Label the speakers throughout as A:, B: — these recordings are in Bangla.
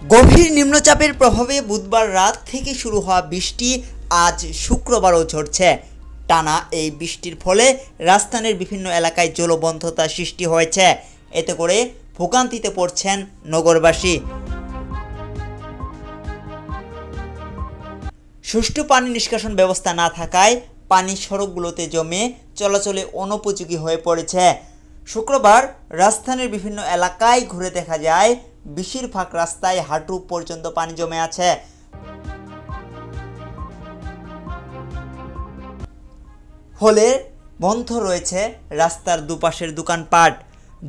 A: গভীর নিম্নচাপের প্রভাবে বুধবার রাত থেকে শুরু হওয়া বৃষ্টি আজ শুক্রবারও ঝরছে। টানা এই বৃষ্টির ফলে রাজধানীর বিভিন্ন এলাকায় জলবদ্ধতা সৃষ্টি হয়েছে। এতে করে ভোগান্তিতে পড়ছেন নগরবাসী। সুষ্ঠু পানি নিষ্কাশন ব্যবস্থা না থাকায় পানি সড়কগুলোতে জমে চলাচলে অনুপযোগী হয়ে পড়েছে। শুক্রবার রাজধানীর বিভিন্ন এলাকায় ঘুরে দেখা যায় বেশিরভাগ রাস্তায় হাঁটু পর্যন্ত পানি জমে আছে। ফলে বন্ধ রয়েছে রাস্তার দুপাশের দোকানপাট।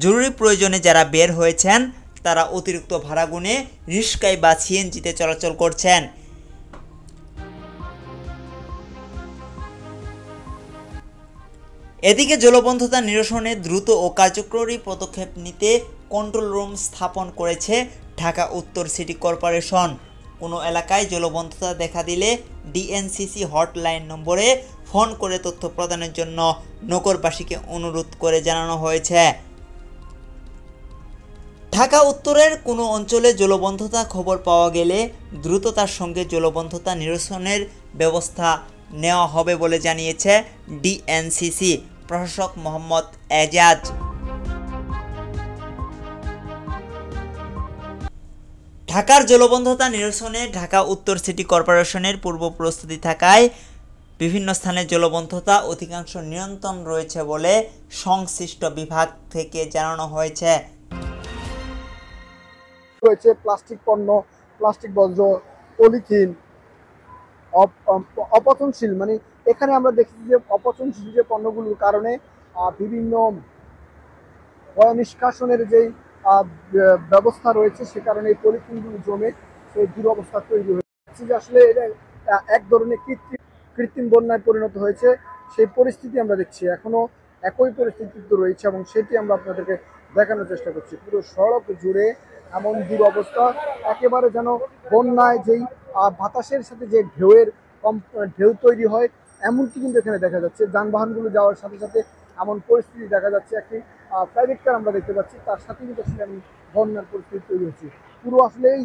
A: জরুরি প্রয়োজনে যারা বের হয়েছেন তারা অতিরিক্ত ভাড়া গুনে রিক্সায় বা সিএনজিতে চলাচল করছেন। এদিকে জলবদ্ধতা নিরসনে দ্রুত ও কার্যকরী পদক্ষেপ নিতে কন্ট্রোল রুম স্থাপন করেছে ঢাকা উত্তর সিটি কর্পোরেশন। কোনো এলাকায় জলবদ্ধতা দেখা দিলে ডিএনসিসি হটলাইন নম্বরে ফোন করে তথ্য প্রদানের জন্য নগরবাসীকে অনুরোধ করে জানানো হয়েছে। ঢাকা উত্তরের কোনো অঞ্চলে জলবদ্ধতা খবর পাওয়া গেলে দ্রুততার সঙ্গে জলবদ্ধতা নিরসনের ব্যবস্থা নেওয়া হবে বলে জানিয়েছে ডিএনসিসি প্রশাসক মোহাম্মদ এজাজ। ঢাকার জলবদ্ধতা নিরসনে ঢাকা উত্তর সিটি কর্পোরেশনের পূর্ব প্রস্তুতি থাকায় বিভিন্ন স্থানে জলবদ্ধতা অধিকাংশ নিয়ন্ত্রণ রয়েছে বলে সংশ্লিষ্ট বিভাগ থেকে জানানো হয়েছে।
B: প্লাস্টিক পণ্য, প্লাস্টিক বর্জ্য, পলিথিন, অপচনশীল, মানে এখানে আমরা দেখছি যে অপচনশীল যে পণ্যগুলোর কারণে বিভিন্ন নিষ্কাশনের যেই ব্যবস্থা রয়েছে সে কারণে এই পলিথিনগুলো জমে সেই দুরবস্থা তৈরি হয়েছে। যে আসলে এটা এক ধরনের কৃত্রিম বন্যায় পরিণত হয়েছে, সেই পরিস্থিতি আমরা দেখছি এখনো একই পরিস্থিতিতে রয়েছে এবং সেটি আমরা আপনাদেরকে দেখানোর চেষ্টা করছি। পুরো সড়ক জুড়ে এমন দুরবস্থা, একেবারে যেন বন্যায় যেই বাতাসের সাথে যে ঢেউ তৈরি হয় এমনকি কিন্তু এখানে দেখা যাচ্ছে। যানবাহনগুলো যাওয়ার সাথে সাথে এমন পরিস্থিতি দেখা যাচ্ছে। একটি প্রাইভেট কার আমরা দেখতে পাচ্ছি, তার সাথে কিন্তু আসলে বন্যার পরিস্থিতি তৈরি হচ্ছে। পুরো আসলে এই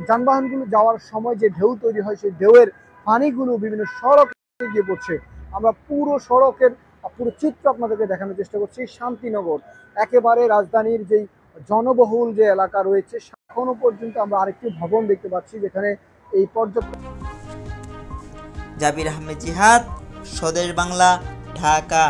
B: যানবাহনগুলো যাওয়ার সময় যে ঢেউ তৈরি হয় সেই ঢেউয়ের পানিগুলো বিভিন্ন সড়কে গিয়ে পড়ছে। আমরা পুরো সড়কের পুরো চিত্র আপনাদেরকে দেখানোর চেষ্টা করছি। শান্তিনগর একেবারে রাজধানীর যেই জনবহুল যে এলাকা রয়েছে এখনো পর্যন্ত আমরা আরেকটি ভবন দেখতে পাচ্ছি যেখানে এই পর্যটন।
A: জাবির আহমেদ জিহাদ, স্বদেশ বাংলা, ঢাকা।